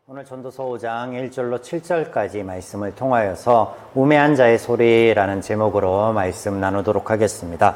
오늘 전도서 5장 1절로 7절까지 말씀을 통하여서 우매한 자의 소리라는 제목으로 말씀 나누도록 하겠습니다.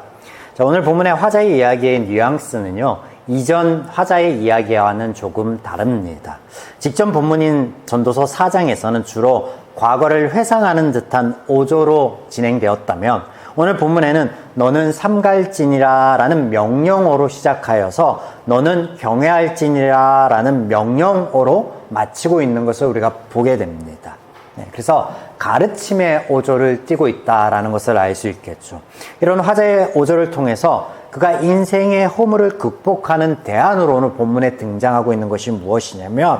자, 오늘 본문의 화자의 이야기의 뉘앙스는요, 이전 화자의 이야기와는 조금 다릅니다. 직전 본문인 전도서 4장에서는 주로 과거를 회상하는 듯한 오조로 진행되었다면 오늘 본문에는 너는 삼갈지니라 라는 명령어로 시작하여서 너는 경외할지니라 라는 명령어로 마치고 있는 것을 우리가 보게 됩니다. 그래서 가르침의 오조를 띠고 있다라는 것을 알 수 있겠죠. 이런 화자의 오조를 통해서 그가 인생의 허물을 극복하는 대안으로 오늘 본문에 등장하고 있는 것이 무엇이냐면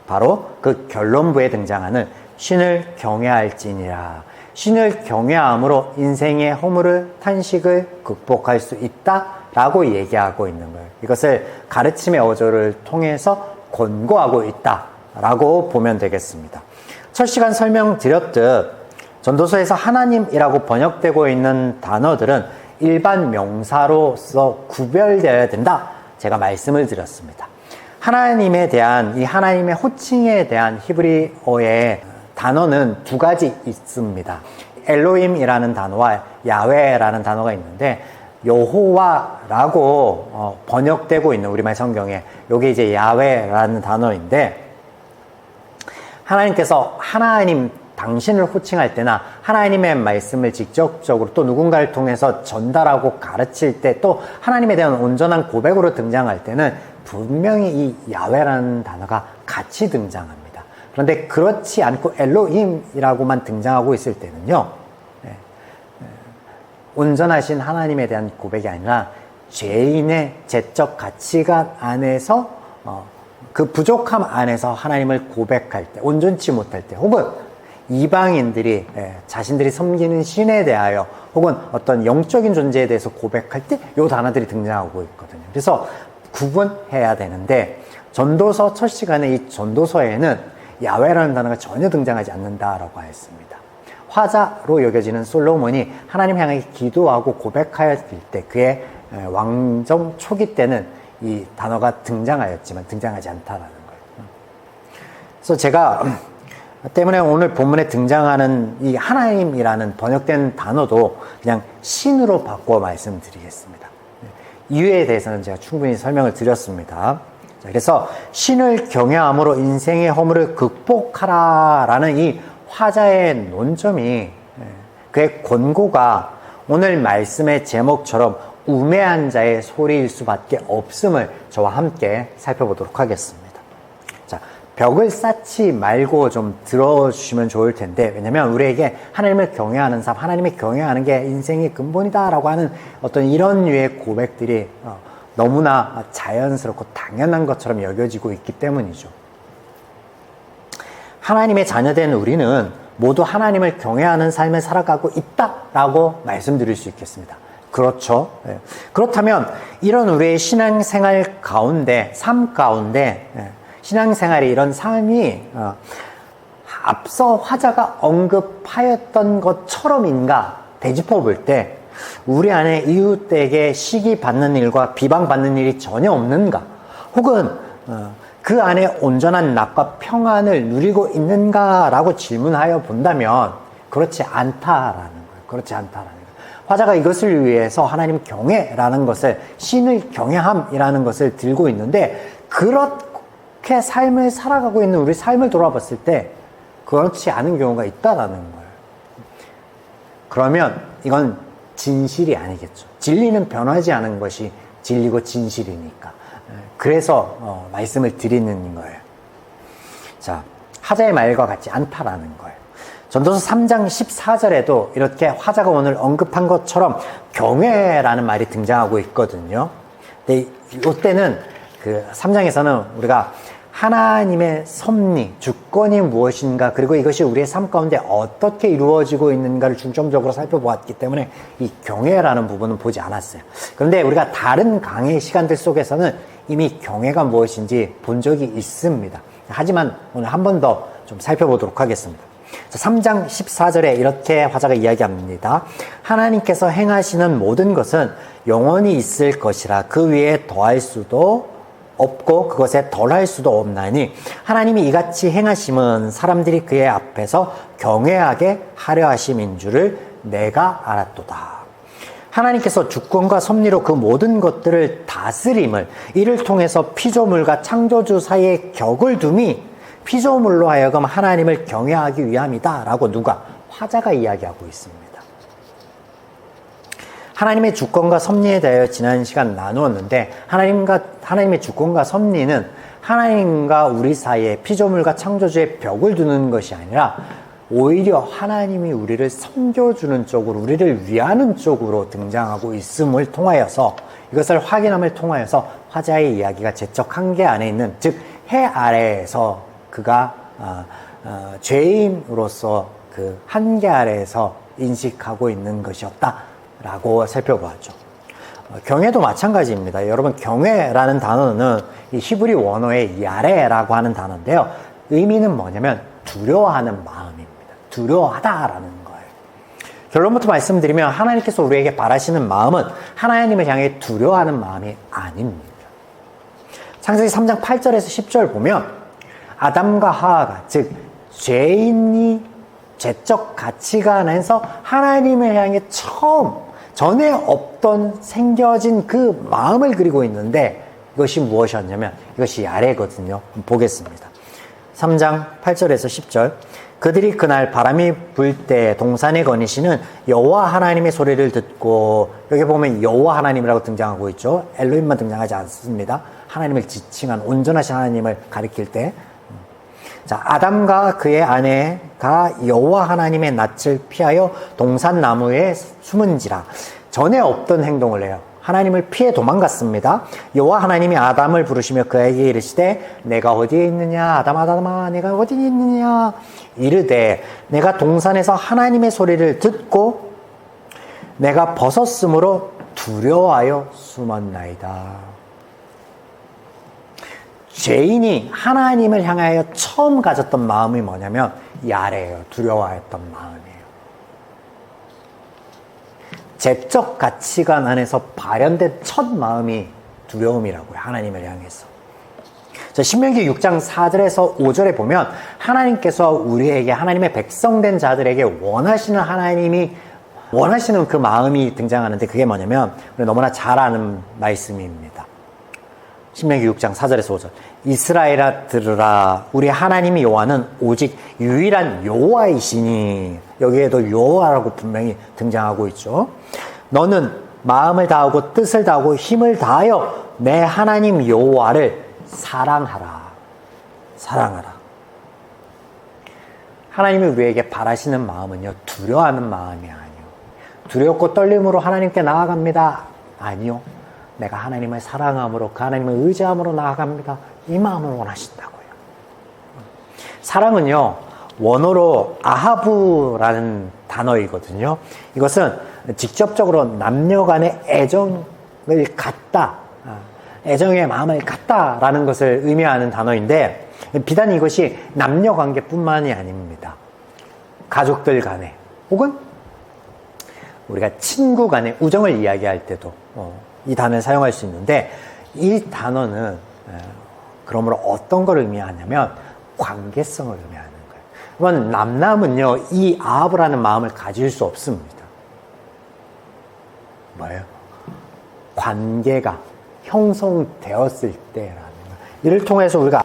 바로 그 결론부에 등장하는 신을 경외할지니라. 신을 경외함으로 인생의 허물을 탄식을 극복할 수 있다라고 얘기하고 있는 거예요. 이것을 가르침의 어조를 통해서 권고하고 있다라고 보면 되겠습니다. 첫 시간 설명드렸듯 전도서에서 하나님이라고 번역되고 있는 단어들은 일반 명사로서 구별되어야 된다. 제가 말씀을 드렸습니다. 하나님에 대한 이 하나님의 호칭에 대한 히브리어의 단어는 두 가지 있습니다. 엘로힘이라는 단어와 야훼라는 단어가 있는데 여호와라고 번역되고 있는 우리말 성경에 이게 이제 야훼라는 단어인데 하나님께서 하나님 당신을 호칭할 때나 하나님의 말씀을 직접적으로 또 누군가를 통해서 전달하고 가르칠 때 또 하나님에 대한 온전한 고백으로 등장할 때는 분명히 이 야훼라는 단어가 같이 등장합니다. 그런데 그렇지 않고 엘로힘이라고만 등장하고 있을 때는요, 온전하신 하나님에 대한 고백이 아니라 죄인의 죄적 가치관 안에서 그 부족함 안에서 하나님을 고백할 때, 온전치 못할 때, 혹은 이방인들이 자신들이 섬기는 신에 대하여 혹은 어떤 영적인 존재에 대해서 고백할 때 이 단어들이 등장하고 있거든요. 그래서 구분해야 되는데 전도서 첫 시간에 이 전도서에는 야훼라는 단어가 전혀 등장하지 않는다라고 하였습니다. 화자로 여겨지는 솔로몬이 하나님 향해 기도하고 고백하였을 때 그의 왕정 초기 때는 이 단어가 등장하였지만 등장하지 않다라는 거예요. 그래서 제가 때문에 오늘 본문에 등장하는 이 하나님이라는 번역된 단어도 그냥 신으로 바꿔 말씀드리겠습니다. 이유에 대해서는 제가 충분히 설명을 드렸습니다. 그래서 신을 경외함으로 인생의 허물을 극복하라라는 이 화자의 논점이 그의 권고가 오늘 말씀의 제목처럼 우매한 자의 소리일 수밖에 없음을 저와 함께 살펴보도록 하겠습니다. 자, 벽을 쌓지 말고 좀 들어주시면 좋을 텐데 왜냐하면 우리에게 하나님을 경외하는 삶, 하나님을 경외하는 게 인생의 근본이다라고 하는 어떤 이런 류의 고백들이 너무나 자연스럽고 당연한 것처럼 여겨지고 있기 때문이죠. 하나님의 자녀된 우리는 모두 하나님을 경외하는 삶을 살아가고 있다라고 말씀드릴 수 있겠습니다. 그렇죠. 그렇다면 이런 우리의 신앙생활 가운데, 삶 가운데 신앙생활의 이런 삶이 앞서 화자가 언급하였던 것처럼인가 되짚어 볼 때 우리 안에 이웃에게 시기받는 일과 비방받는 일이 전혀 없는가? 혹은 그 안에 온전한 낙과 평안을 누리고 있는가라고 질문하여 본다면 그렇지 않다라는 거예요. 그렇지 않다라는 거예요. 화자가 이것을 위해서 하나님 경외라는 것을, 신을 경외함이라는 것을 들고 있는데 그렇게 삶을 살아가고 있는 우리 삶을 돌아봤을 때 그렇지 않은 경우가 있다라는 거예요. 그러면 이건 진실이 아니겠죠. 진리는 변하지 않은 것이 진리고 진실이니까. 그래서 말씀을 드리는 거예요. 자, 화자의 말과 같지 않다라는 거예요. 전도서 3장 14절에도 이렇게 화자가 오늘 언급한 것처럼 경외라는 말이 등장하고 있거든요. 근데 이때는 그 3장에서는 우리가 하나님의 섭리, 주권이 무엇인가, 그리고 이것이 우리의 삶 가운데 어떻게 이루어지고 있는가를 중점적으로 살펴보았기 때문에 이 경외라는 부분은 보지 않았어요. 그런데 우리가 다른 강의 시간들 속에서는 이미 경외가 무엇인지 본 적이 있습니다. 하지만 오늘 한 번 더 좀 살펴보도록 하겠습니다. 3장 14절에 이렇게 화자가 이야기합니다. 하나님께서 행하시는 모든 것은 영원히 있을 것이라 그 위에 더할 수도 없고 그것에 덜할 수도 없나니 하나님이 이같이 행하심은 사람들이 그의 앞에서 경외하게 하려 하심인 줄을 내가 알았도다. 하나님께서 주권과 섭리로 그 모든 것들을 다스림을 이를 통해서 피조물과 창조주 사이에 격을 둠이 피조물로 하여금 하나님을 경외하기 위함이다 라고 누가? 화자가 이야기하고 있습니다. 하나님의 주권과 섭리에 대하여 지난 시간 나누었는데 하나님의 주권과 섭리는 하나님과 우리 사이에 피조물과 창조주의 벽을 두는 것이 아니라 오히려 하나님이 우리를 섬겨주는 쪽으로, 우리를 위하는 쪽으로 등장하고 있음을 통하여서, 이것을 확인함을 통하여서 화자의 이야기가 제적 한계 안에 있는, 즉 해 아래에서 그가 죄인으로서 그 한계 아래에서 인식하고 있는 것이었다라고 살펴보았죠. 경외도 마찬가지입니다. 여러분, 경외라는 단어는 이 히브리 원어의 야레라고 하는 단어인데요. 의미는 뭐냐면 두려워하는 마음입니다. 두려워하다라는 거예요. 결론부터 말씀드리면 하나님께서 우리에게 바라시는 마음은 하나님을 향해 두려워하는 마음이 아닙니다. 창세기 3장 8절에서 10절 보면 아담과 하와가, 즉 죄인이 죄적 가치관에서 하나님을 향해 전에 없던 생겨진 그 마음을 그리고 있는데 이것이 무엇이었냐면 이것이 야레거든요. 보겠습니다. 3장 8절에서 10절. 그들이 그날 바람이 불 때 동산에 거니시는 여호와 하나님의 소리를 듣고, 여기 보면 여호와 하나님이라고 등장하고 있죠. 엘로힘만 등장하지 않습니다. 하나님을 지칭한 온전하신 하나님을 가리킬 때, 자, 아담과 그의 아내가 여호와 하나님의 낯을 피하여 동산 나무에 숨은지라. 전에 없던 행동을 해요. 하나님을 피해 도망갔습니다. 여호와 하나님이 아담을 부르시며 그에게 이르시되 내가 어디에 있느냐? 아담아 내가 어디에 있느냐? 이르되 내가 동산에서 하나님의 소리를 듣고 내가 벗었으므로 두려워하여 숨었나이다. 죄인이 하나님을 향하여 처음 가졌던 마음이 뭐냐면 야레예요. 두려워했던 마음이에요. 죄적 가치관 안에서 발현된 첫 마음이 두려움이라고요. 하나님을 향해서. 신명기 6장 4절에서 5절에 보면 하나님께서 우리에게, 하나님의 백성된 자들에게 원하시는 그 마음이 등장하는데 그게 뭐냐면 우리 너무나 잘 아는 말씀입니다. 신명기 6장 4절에서 5절. 이스라엘아 들으라. 우리 하나님 여호와는 오직 유일한 여호와이시니. 여기에도 여호와라고 분명히 등장하고 있죠. 너는 마음을 다하고 뜻을 다하고 힘을 다하여 내 하나님 여호와를 사랑하라. 사랑하라. 하나님이 우리에게 바라시는 마음은요, 두려워하는 마음이 아니요. 두렵고 떨림으로 하나님께 나아갑니다. 아니요. 내가 하나님을 사랑함으로, 그 하나님을 의지함으로 나아갑니다. 이 마음을 원하신다고요. 사랑은요, 원어로 아하브라는 단어이거든요. 이것은 직접적으로 남녀 간의 애정을 갖다, 애정의 마음을 갖다라는 것을 의미하는 단어인데, 비단 이것이 남녀 관계뿐만이 아닙니다. 가족들 간에, 혹은 우리가 친구 간의 우정을 이야기할 때도 이 단어를 사용할 수 있는데, 이 단어는 그러므로 어떤 걸 의미하냐면 관계성을 의미하는 거예요. 그러면 남남은요, 이 아합이라는 마음을 가질 수 없습니다. 뭐예요? 관계가 형성되었을 때라는 거예요. 이를 통해서 우리가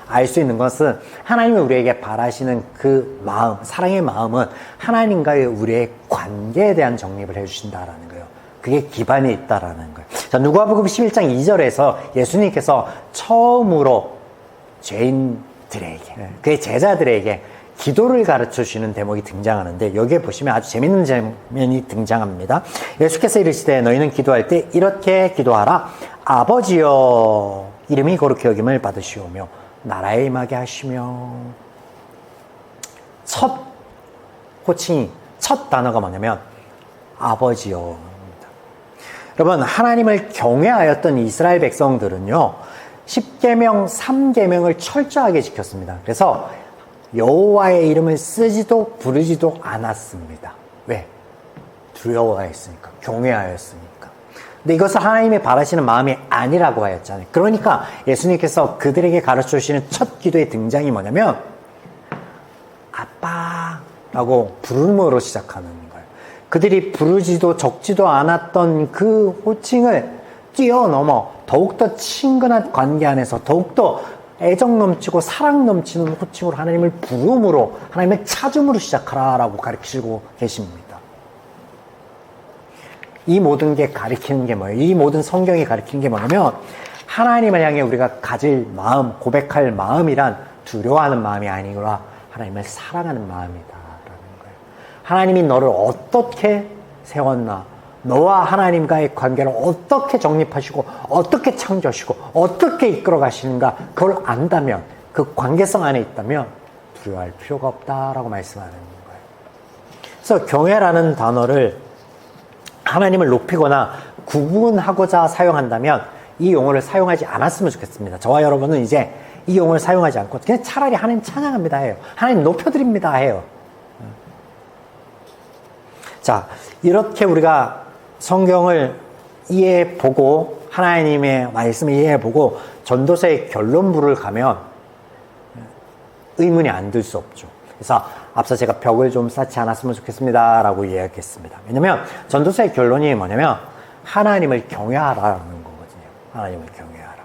알 수 있는 것은 하나님이 우리에게 바라시는 그 마음, 사랑의 마음은 하나님과의 우리의 관계에 대한 정립을 해주신다라는 거예요. 그게 기반이 있다라는 거예요. 자, 누가복음 11장 2절에서 예수님께서 처음으로 죄인들에게, 그의 제자들에게 기도를 가르쳐 주시는 대목이 등장하는데, 여기에 보시면 아주 재밌는 장면이 등장합니다. 예수께서 이르시되 너희는 기도할 때 이렇게 기도하라. 아버지여, 이름이 거룩히 여김을 받으시오며 나라에 임하게 하시며. 첫 호칭이, 첫 단어가 뭐냐면 아버지여. 여러분, 하나님을 경외하였던 이스라엘 백성들은요, 10계명, 3계명을 철저하게 지켰습니다. 그래서 여호와의 이름을 쓰지도 부르지도 않았습니다. 왜? 두려워했으니까, 경외하였으니까. 근데 이것을 하나님이 바라시는 마음이 아니라고 하였잖아요. 그러니까 예수님께서 그들에게 가르쳐 주시는 첫 기도의 등장이 뭐냐면 아빠라고 부름으로 시작하는 거예요. 그들이 부르지도 적지도 않았던 그 호칭을 뛰어넘어 더욱더 친근한 관계 안에서 더욱더 애정 넘치고 사랑 넘치는 호칭으로 하나님을 부름으로 하나님을 찾음으로 시작하라라고 가르치고 계십니다. 이 모든 게 가리키는 게 뭐예요? 이 모든 성경이 가리키는 게 뭐냐면 하나님을 향해 우리가 가질 마음, 고백할 마음이란 두려워하는 마음이 아니라 하나님을 사랑하는 마음이다라는 거예요. 하나님이 너를 어떻게 세웠나, 너와 하나님과의 관계를 어떻게 정립하시고 어떻게 창조하시고 어떻게 이끌어 가시는가, 그걸 안다면, 그 관계성 안에 있다면 두려워할 필요가 없다라고 말씀하는 거예요. 그래서 경외라는 단어를 하나님을 높이거나 구분하고자 사용한다면 이 용어를 사용하지 않았으면 좋겠습니다. 저와 여러분은 이제 이 용어를 사용하지 않고 그냥 차라리 하나님 찬양합니다 해요. 하나님 높여드립니다 해요. 자, 이렇게 우리가 성경을 이해해보고 하나님의 말씀을 이해해보고 전도서의 결론부를 가면 의문이 안 들 수 없죠. 그래서 앞서 제가 벽을 좀 쌓지 않았으면 좋겠습니다 라고 이야기했습니다. 왜냐면 전도서의 결론이 뭐냐면 하나님을 경외하라는 거거든요. 하나님을 경외하라.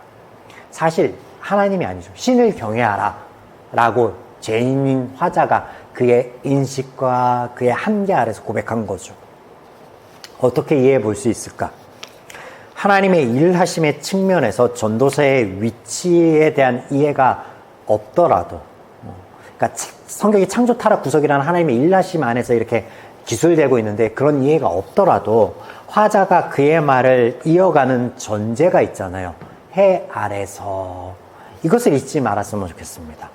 사실 하나님이 아니죠. 신을 경외하라 라고 죄인인 화자가 그의 인식과 그의 한계 아래서 고백한 거죠. 어떻게 이해해 볼 수 있을까? 하나님의 일하심의 측면에서 전도서의 위치에 대한 이해가 없더라도, 그러니까 성경이 창조 타락 구속이라는 하나님의 일하심 안에서 이렇게 기술되고 있는데 그런 이해가 없더라도 화자가 그의 말을 이어가는 전제가 있잖아요. 해 아래서. 이것을 잊지 말았으면 좋겠습니다.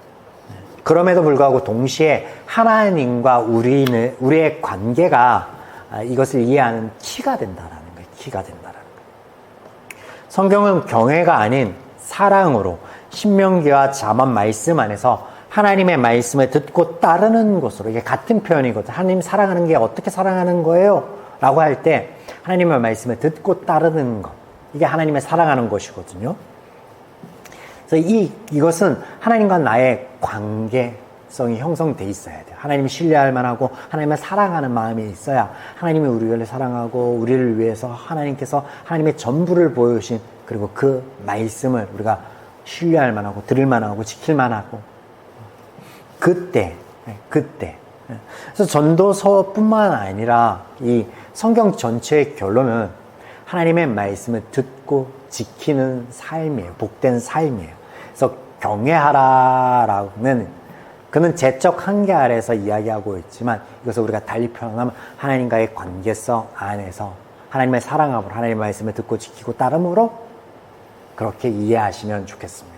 그럼에도 불구하고 동시에 하나님과 우리의 관계가 이것을 이해하는 키가 된다라는 거예요. 키가 된다라는 거예요. 성경은 경외가 아닌 사랑으로 신명기와 잠언 말씀 안에서 하나님의 말씀을 듣고 따르는 것으로, 이게 같은 표현이거든요. 하나님 사랑하는 게 어떻게 사랑하는 거예요? 라고 할 때 하나님의 말씀을 듣고 따르는 것, 이게 하나님의 사랑하는 것이거든요. 그래서 이것은 하나님과 나의 관계성이 형성돼 있어야 돼요. 하나님을 신뢰할 만하고 하나님을 사랑하는 마음이 있어야 하나님이 우리를 사랑하고 우리를 위해서 하나님께서 하나님의 전부를 보여주신, 그리고 그 말씀을 우리가 신뢰할 만하고 들을 만하고 지킬 만하고, 그때. 그래서 전도서뿐만 아니라 이 성경 전체의 결론은 하나님의 말씀을 듣고 지키는 삶이에요. 복된 삶이에요. 그래서 경외하라라는, 그는 제적 한계 아래서 이야기하고 있지만 이것을 우리가 달리 표현하면 하나님과의 관계성 안에서 하나님의 사랑함으로 하나님의 말씀을 듣고 지키고 따름으로 그렇게 이해하시면 좋겠습니다.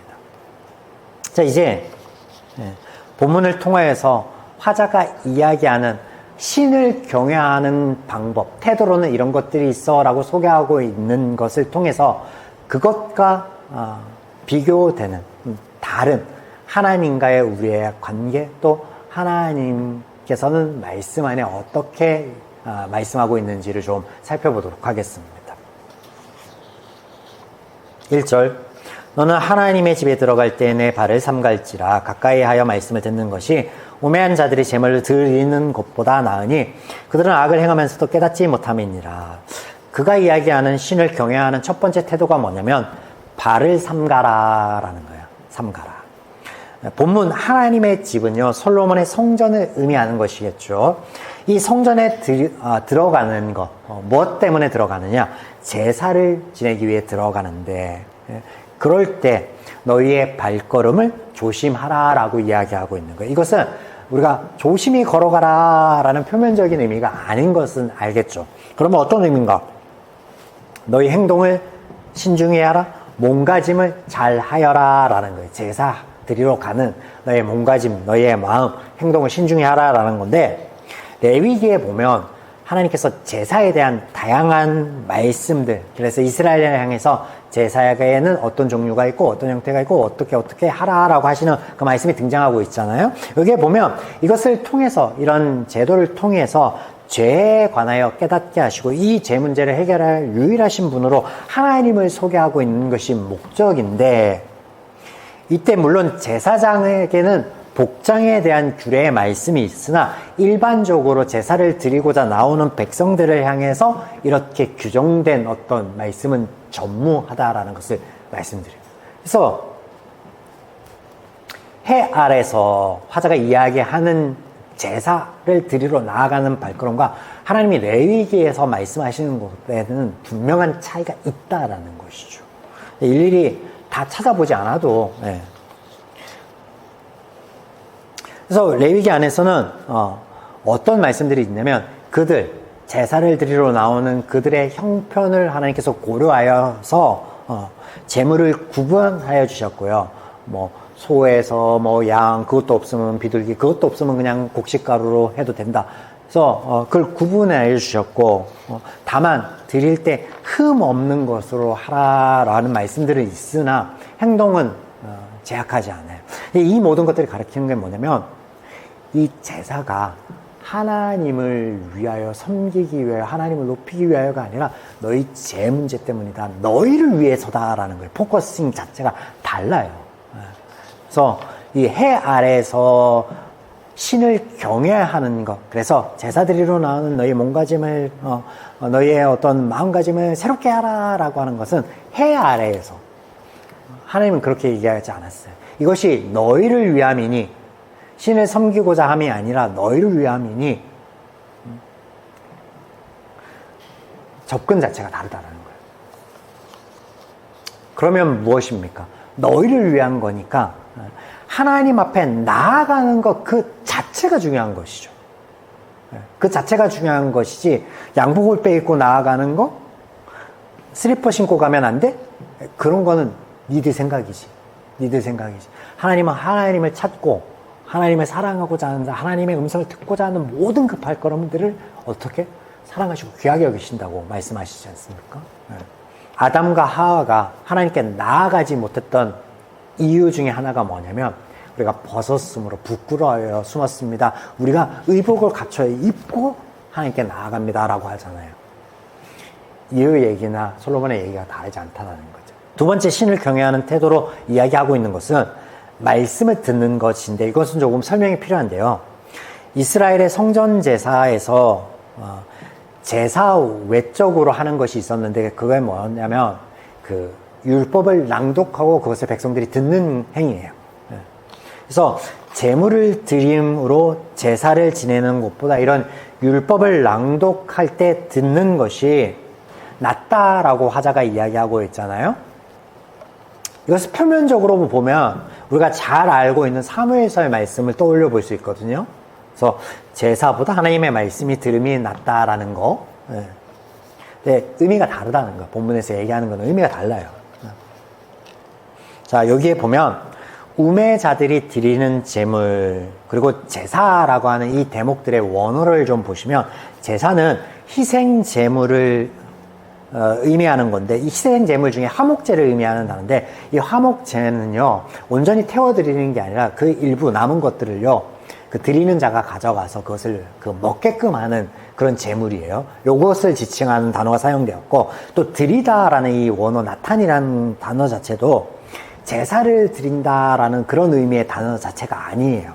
자, 이제 본문을 통하여서 화자가 이야기하는 신을 경외하는 방법, 태도로는 이런 것들이 있어 라고 소개하고 있는 것을 통해서 그것과 비교되는 다른 하나님과의 우리의 관계, 또 하나님께서는 말씀 안에 어떻게 말씀하고 있는지를 좀 살펴보도록 하겠습니다. 1절, 너는 하나님의 집에 들어갈 때 내 발을 삼갈지라 가까이 하여 말씀을 듣는 것이 우매한 자들이 제물을 드리는 것보다 나으니 그들은 악을 행하면서도 깨닫지 못함이니라. 그가 이야기하는 신을 경외하는 첫 번째 태도가 뭐냐면 발을 삼가라라는 거예요. 삼가라. 본문 하나님의 집은요, 솔로몬의 성전을 의미하는 것이겠죠. 이 성전에 들어가는 것, 무엇 때문에 들어가느냐? 제사를 지내기 위해 들어가는데, 그럴 때 너희의 발걸음을 조심하라라고 이야기하고 있는 거예요. 이것은 우리가 조심히 걸어가라라는 표면적인 의미가 아닌 것은 알겠죠. 그러면 어떤 의미인가? 너희 행동을 신중히 하라, 몸가짐을 잘 하여라라는 거예요. 제사 드리러 가는 너의 몸가짐, 너의 마음, 행동을 신중히 하라라는 건데, 레위기에 보면 하나님께서 제사에 대한 다양한 말씀들, 그래서 이스라엘을 향해서 제사에는 어떤 종류가 있고 어떤 형태가 있고 어떻게 하라라고 하시는 그 말씀이 등장하고 있잖아요. 여기에 보면 이것을 통해서, 이런 제도를 통해서 죄에 관하여 깨닫게 하시고 이 죄 문제를 해결할 유일하신 분으로 하나님을 소개하고 있는 것이 목적인데, 이때 물론 제사장에게는 복장에 대한 규례의 말씀이 있으나 일반적으로 제사를 드리고자 나오는 백성들을 향해서 이렇게 규정된 어떤 말씀은 전무하다라는 것을 말씀드려요. 그래서 해 아래서 화자가 이야기하는 제사를 드리러 나아가는 발걸음과 하나님이 레위기에서 말씀하시는 것에는 분명한 차이가 있다라는 것이죠. 일일이 다 찾아보지 않아도. 그래서 레위기 안에서는 어떤 말씀들이 있냐면, 그들 제사를 드리러 나오는 그들의 형편을 하나님께서 고려하여서 제물을 구분하여 주셨고요. 뭐 소에서 뭐 양, 그것도 없으면 비둘기, 그것도 없으면 그냥 곡식가루로 해도 된다. 그래서 그걸 구분해 주셨고, 다만 드릴 때 흠 없는 것으로 하라라는 말씀들은 있으나 행동은 제약하지 않아요. 이 모든 것들이 가르치는 게 뭐냐면, 이 제사가 하나님을 위하여 섬기기 위하여, 하나님을 높이기 위하여가 아니라 너희 죄 문제 때문이다, 너희를 위해서다라는 거예요. 포커싱 자체가 달라요. 그래서 이 해 아래에서 신을 경외하는 것, 그래서 제사 드리러 나오는 너희 몸가짐을, 너희의 어떤 마음가짐을 새롭게 하라라고 하는 것은 해 아래에서, 하나님은 그렇게 얘기하지 않았어요. 이것이 너희를 위함이니, 신을 섬기고자 함이 아니라 너희를 위함이니, 접근 자체가 다르다는 거예요. 그러면 무엇입니까? 너희를 위한 거니까 하나님 앞에 나아가는 것 그 자체가 중요한 것이죠. 그 자체가 중요한 것이지, 양복을 빼입고 나아가는 거, 슬리퍼 신고 가면 안 돼? 그런 거는 니들 생각이지. 니들 생각이지. 하나님은 하나님을 찾고 하나님을 사랑하고자 하는, 하나님의 음성을 듣고자 하는 모든 그 발걸음들을 어떻게 사랑하시고 귀하게 여기신다고 말씀하시지 않습니까? 아담과 하와가 하나님께 나아가지 못했던 이유 중에 하나가 뭐냐면, 우리가 벗었으므로 부끄러워하여 숨었습니다. 우리가 의복을 갖춰 입고 하나님께 나아갑니다 라고 하잖아요. 이 얘기나 솔로몬의 얘기가 다르지 않다는 거죠. 두 번째, 신을 경외하는 태도로 이야기하고 있는 것은 말씀을 듣는 것인데, 이것은 조금 설명이 필요한데요. 이스라엘의 성전 제사에서 제사 외적으로 하는 것이 있었는데, 그게 뭐냐면 그 율법을 낭독하고 그것을 백성들이 듣는 행위예요. 그래서 제물을 드림으로 제사를 지내는 것보다 이런 율법을 낭독할 때 듣는 것이 낫다라고 화자가 이야기하고 있잖아요. 이것을 표면적으로 보면 우리가 잘 알고 있는 사무엘서의 말씀을 떠올려 볼 수 있거든요. 그래서 제사보다 하나님의 말씀이 들음이 낫다라는 거. 근데 의미가 다르다는 거. 본문에서 얘기하는 건 의미가 달라요. 자, 여기에 보면 우매자들이 드리는 제물, 그리고 제사라고 하는 이 대목들의 원어를 좀 보시면, 제사는 희생 제물을 의미하는 건데, 이 희생 제물 중에 화목제를 의미하는 단어인데, 이 화목제는요 온전히 태워드리는 게 아니라 그 일부 남은 것들을요 그 드리는 자가 가져가서 그것을 먹게끔 하는 그런 제물이에요. 요것을 지칭하는 단어가 사용되었고, 또 드리다라는 이 원어 나탄이라는 단어 자체도 제사를 드린다라는 그런 의미의 단어 자체가 아니에요.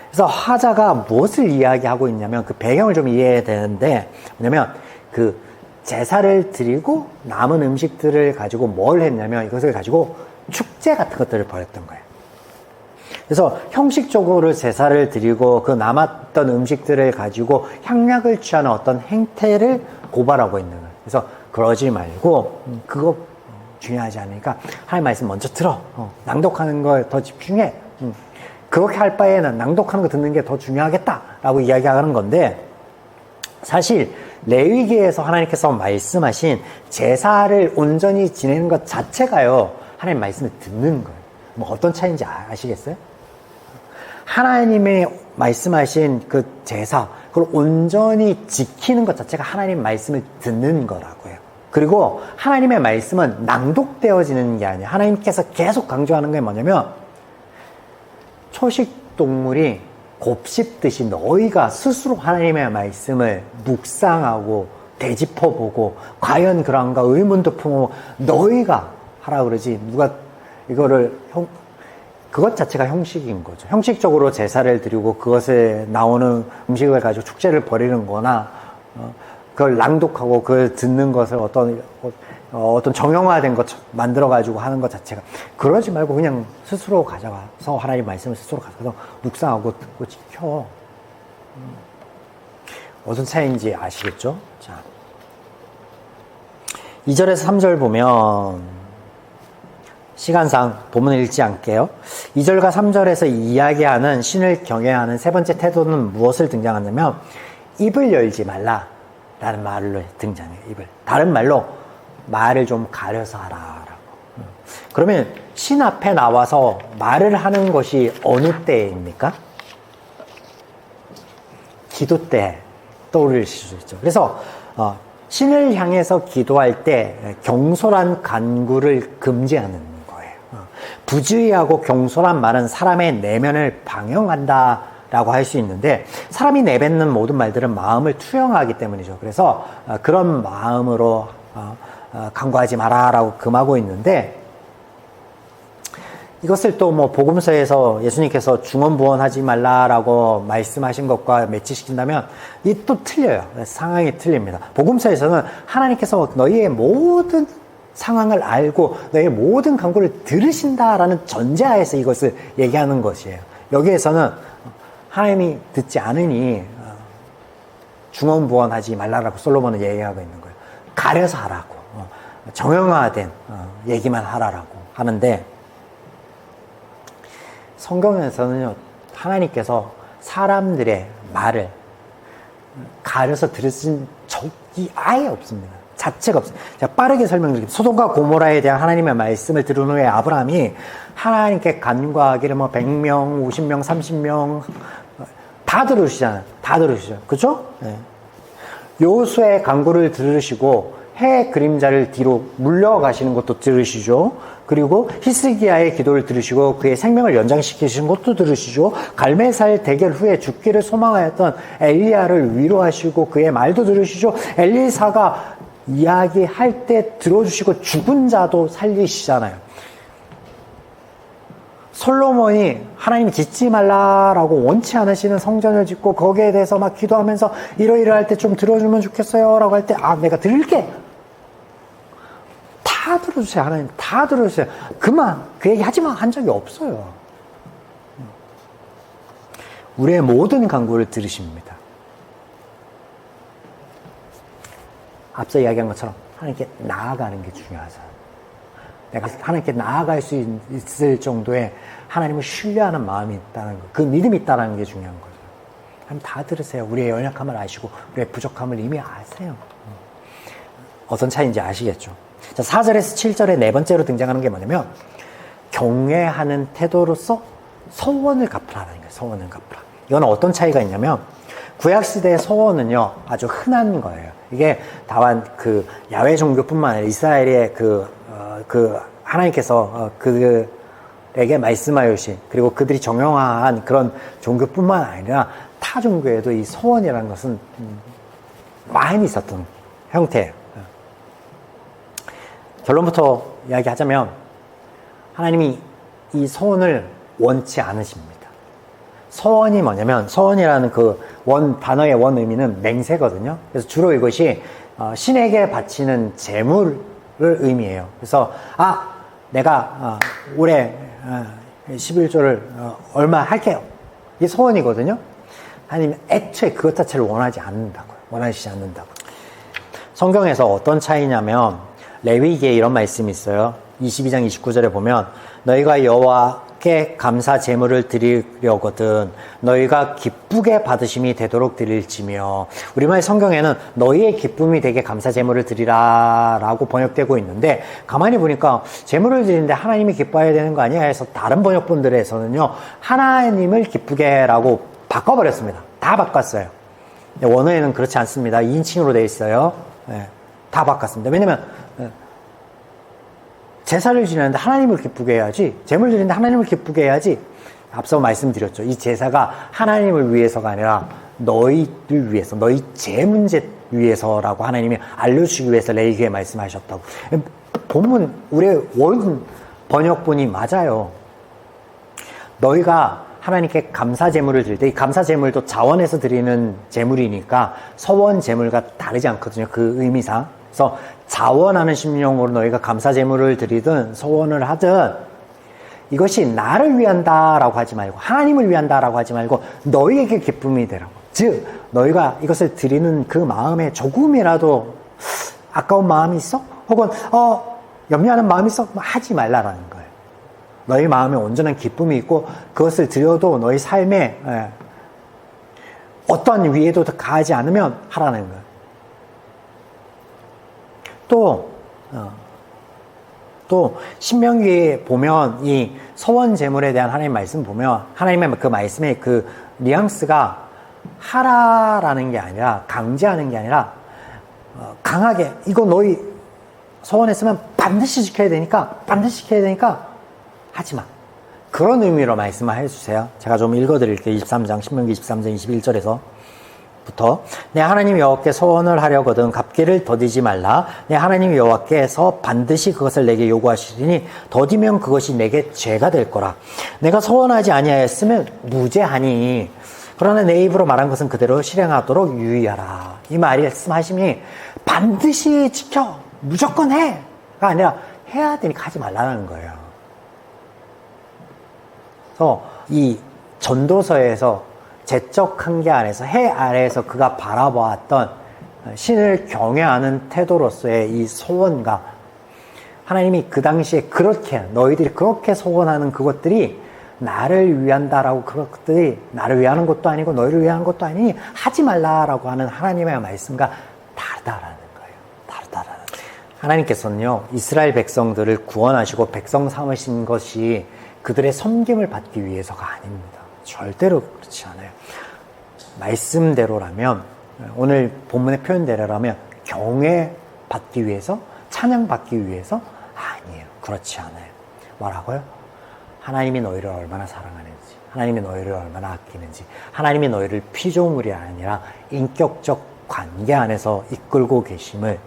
그래서 화자가 무엇을 이야기하고 있냐면, 그 배경을 좀 이해해야 되는데, 뭐냐면 그 제사를 드리고 남은 음식들을 가지고 뭘 했냐면, 이것을 가지고 축제 같은 것들을 벌였던 거예요. 그래서 형식적으로 제사를 드리고 그 남았던 음식들을 가지고 향락을 취하는 어떤 행태를 고발하고 있는 거예요. 그래서 그러지 말고 그거 중요하지 않으니까 하나님 말씀 먼저 들어. 낭독하는 거에 더 집중해. 그렇게 할 바에는 낭독하는 거 듣는 게 더 중요하겠다라고 이야기하는 건데, 사실 레위기에서 하나님께서 말씀하신 제사를 온전히 지내는 것 자체가요 하나님 말씀을 듣는 거예요. 뭐 어떤 차이인지 아시겠어요? 하나님의 말씀하신 그 제사, 그걸 온전히 지키는 것 자체가 하나님 말씀을 듣는 거라고요. 그리고 하나님의 말씀은 낭독되어지는 게 아니에요. 하나님께서 계속 강조하는 게 뭐냐면, 초식 동물이 곱씹듯이 너희가 스스로 하나님의 말씀을 묵상하고 되짚어보고 과연 그런가 의문도 품어 너희가 하라 그러지 누가 이거를 그것 자체가 형식인 거죠. 형식적으로 제사를 드리고 그것에 나오는 음식을 가지고 축제를 벌이는 거나 그걸 낭독하고 그걸 듣는 것을 어떤 정형화된 것 만들어 가지고 하는 것 자체가 그러지 말고 그냥 스스로 가져가서 하나님 말씀을 스스로 가져가서 묵상하고 듣고 지켜. 어떤 차이인지 아시겠죠? 자, 2절에서 3절 보면 시간상 본문을 읽지 않게요. 2절과 3절에서 이야기하는 신을 경외하는 세 번째 태도는 무엇을 등장하냐면 입을 열지 말라라는 말로 등장해요. 입을. 다른 말로 말을 좀 가려서 하라라고. 그러면 신 앞에 나와서 말을 하는 것이 어느 때입니까? 기도 때 떠오르실 수 있죠. 그래서 신을 향해서 기도할 때 경솔한 간구를 금지하는 거예요. 부주의하고 경솔한 말은 사람의 내면을 방영한다라고 할 수 있는데 사람이 내뱉는 모든 말들은 마음을 투영하기 때문이죠. 그래서 그런 마음으로 간구하지 마라라고 금하고 있는데 이것을 또 뭐 복음서에서 예수님께서 중언부언하지 말라라고 말씀하신 것과 매치시킨다면 이 또 틀려요. 상황이 틀립니다. 복음서에서는 하나님께서 너희의 모든 상황을 알고 너희의 모든 간구를 들으신다라는 전제하에서 이것을 얘기하는 것이에요. 여기에서는 하나님이 듣지 않으니 중언부언하지 말라라고 솔로몬은 얘기하고 있는 거예요. 가려서 하라고 정형화된 얘기만 하라라고 하는데 성경에서는요, 하나님께서 사람들의 말을 가려서 들으신 적이 아예 없습니다. 자체가 없습니다. 제가 빠르게 설명드릴게요. 소돔과 고모라에 대한 하나님의 말씀을 들은 후에 아브라함이 하나님께 간구하기를 100명, 50명, 30명 다 들으시잖아요. 다 들으시죠. 그죠? 네. 요수의 간구를 들으시고 해 그림자를 뒤로 물려가시는 것도 들으시죠. 그리고 히스기야의 기도를 들으시고 그의 생명을 연장시키시는 것도 들으시죠. 갈멜살 대결 후에 죽기를 소망하였던 엘리야를 위로하시고 그의 말도 들으시죠. 엘리사가 이야기할 때 들어주시고 죽은 자도 살리시잖아요. 솔로몬이 하나님이 짓지 말라라고 원치 않으시는 성전을 짓고 거기에 대해서 막 기도하면서 이러이러할 때 좀 들어주면 좋겠어요 라고 할 때 내가 들을게. 다 들어주세요. 하나님 다 들어주세요. 그만 그 얘기 하지마 한 적이 없어요. 우리의 모든 간구를 들으십니다. 앞서 이야기한 것처럼 하나님께 나아가는 게 중요하죠. 내가 하나님께 나아갈 수 있을 정도의 하나님을 신뢰하는 마음이 있다는 거, 그 믿음이 있다는 게 중요한 거죠. 하나님 다 들으세요. 우리의 연약함을 아시고 우리의 부족함을 이미 아세요. 어떤 차이인지 아시겠죠? 자, 4절에서 7절에 네 번째로 등장하는 게 뭐냐면 경외하는 태도로서 서원을 갚으라는 거예요. 서원을 갚으라. 이건 어떤 차이가 있냐면 구약시대의 서원은요 아주 흔한 거예요. 이게 다만 그 야훼 종교뿐만 아니라 이스라엘의 하나님께서 그들에게 말씀하여주신 그리고 그들이 정형화한 그런 종교뿐만 아니라 타 종교에도 이 서원이라는 것은 많이 있었던 형태예요. 결론부터 이야기하자면 하나님이 이 서원을 원치 않으십니다. 서원이 뭐냐면 서원이라는 그 단어의 원 의미는 맹세거든요. 그래서 주로 이것이 신에게 바치는 제물을 의미해요. 그래서 내가 올해 11조를 얼마 할게요. 이게 서원이거든요. 하나님은 애초에 그것 자체를 원하지 않는다고요. 원하시지 않는다고요. 성경에서 어떤 차이냐면 레위기에 이런 말씀이 있어요. 22장 29절에 보면 너희가 여호와께 감사 제물을 드리려거든 너희가 기쁘게 받으심이 되도록 드릴지며 우리말 성경에는 너희의 기쁨이 되게 감사 제물을 드리라 라고 번역되고 있는데 가만히 보니까 제물을 드리는데 하나님이 기뻐해야 되는 거 아니야 해서 다른 번역본들에서는요 하나님을 기쁘게 라고 바꿔버렸습니다. 다 바꿨어요. 원어에는 그렇지 않습니다. 2인칭으로 되어 있어요. 네, 다 바꿨습니다. 왜냐면 제사를 지내는데 하나님을 기쁘게 해야지. 제물 드리는데 하나님을 기쁘게 해야지. 앞서 말씀드렸죠. 이 제사가 하나님을 위해서가 아니라 너희를 위해서, 너희 제 문제 위해서라고 하나님이 알려주기 위해서 레위기에 말씀하셨다고. 본문, 우리의 원 번역본이 맞아요. 너희가 하나님께 감사 제물을 드릴 때, 이 감사 제물도 자원에서 드리는 제물이니까 서원 제물과 다르지 않거든요. 그 의미상. 그래서 자원하는 심령으로 너희가 감사 제물을 드리든 서원을 하든 이것이 나를 위한다라고 하지 말고 하나님을 위한다라고 하지 말고 너희에게 기쁨이 되라고. 즉 너희가 이것을 드리는 그 마음에 조금이라도 아까운 마음이 있어? 혹은 염려하는 마음이 있어? 하지 말라라는 거예요. 너희 마음에 온전한 기쁨이 있고 그것을 드려도 너희 삶에 어떠한 위에도 가하지 않으면 하라는 거예요. 또 신명기에 보면 이 서원 제물에 대한 하나님 말씀 보면 하나님의 그 말씀의 그 뉘앙스가 하라라는 게 아니라 강제하는 게 아니라 강하게 이거 너희 서원했으면 반드시 지켜야 되니까 하지 마. 그런 의미로 말씀을 해주세요. 제가 좀 읽어드릴게요. 23장 신명기 23장 21절에서 부터 내 하나님 여호와께 서원을 하려거든 갚기를 더디지 말라. 내 하나님 여호와께서 반드시 그것을 내게 요구하시리니 더디면 그것이 내게 죄가 될 거라. 내가 서원하지 아니하였으면 무죄하니 그러나 내 입으로 말한 것은 그대로 실행하도록 유의하라. 이 말씀하심이 반드시 지켜 무조건 해가 아니라 해야 되니까 하지 말라는 거예요. 그래서 이 전도서에서 제적 한계 안에서 해 아래에서 그가 바라보았던 신을 경외하는 태도로서의 이 소원과 하나님이 그 당시에 그렇게 너희들이 그렇게 소원하는 그것들이 나를 위한다라고 그것들이 나를 위하는 것도 아니고 너희를 위하는 것도 아니니 하지 말라라고 하는 하나님의 말씀과 다르다라는 거예요. 다르다라는 거예요. 하나님께서는요 이스라엘 백성들을 구원하시고 백성 삼으신 것이 그들의 섬김을 받기 위해서가 아닙니다. 절대로 그렇지 않아요. 말씀대로라면 오늘 본문의 표현대로라면 경외 받기 위해서 찬양 받기 위해서 아니에요. 그렇지 않아요. 뭐라고요? 하나님이 너희를 얼마나 사랑하는지 하나님이 너희를 얼마나 아끼는지 하나님이 너희를 피조물이 아니라 인격적 관계 안에서 이끌고 계심을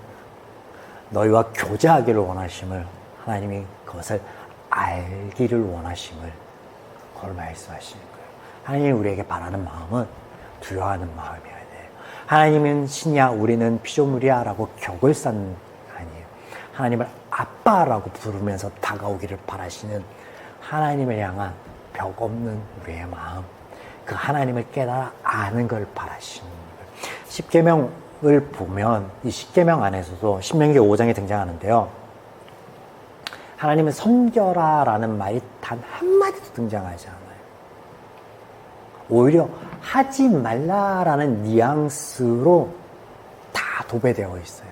너희와 교제하기를 원하심을 하나님이 그것을 알기를 원하심을 그걸 말씀하시는 거예요. 하나님이 우리에게 바라는 마음은 두려워하는 마음이어야 돼요. 하나님은 신이야 우리는 피조물이야 라고 격을 쌓는 아니에요. 하나님을 아빠라고 부르면서 다가오기를 바라시는 하나님을 향한 벽 없는 우리의 마음, 그 하나님을 깨달아 아는 걸 바라시는 거예요. 십계명을 보면 이 십계명 안에서도 신명기 5장에 등장하는데요. 하나님은 섬겨라 라는 말이 단 한마디도 등장하지 않아요. 오히려 하지 말라라는 뉘앙스로 다 도배되어 있어요.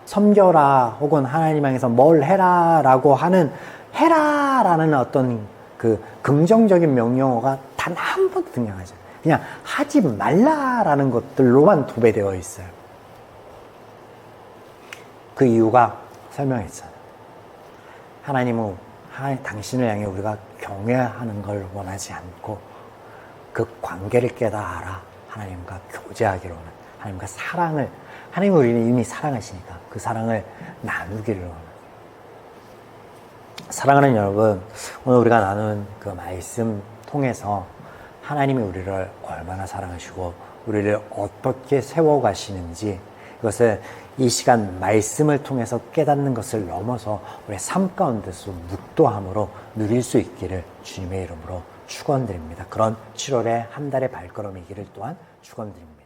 섬겨라 혹은 하나님 향해서 뭘 해라 라고 하는 해라라는 어떤 그 긍정적인 명령어가 단 한 번도 등장하지 않아요. 그냥 하지 말라라는 것들로만 도배되어 있어요. 그 이유가 설명했잖아요. 하나님은 당신을 향해 우리가 경외하는 걸 원하지 않고 그 관계를 깨달아 하나님과 교제하기를 원하는 하나님과 사랑을 하나님은 우리는 이미 사랑하시니까 그 사랑을 나누기를 원하는 사랑하는 여러분, 오늘 우리가 나눈 그 말씀 통해서 하나님이 우리를 얼마나 사랑하시고 우리를 어떻게 세워가시는지 이것을 이 시간 말씀을 통해서 깨닫는 것을 넘어서 우리의 삶 가운데서 묵도함으로 누릴 수 있기를 주님의 이름으로 축원드립니다. 그런 7월의 한 달의 발걸음이기를 또한 축원드립니다.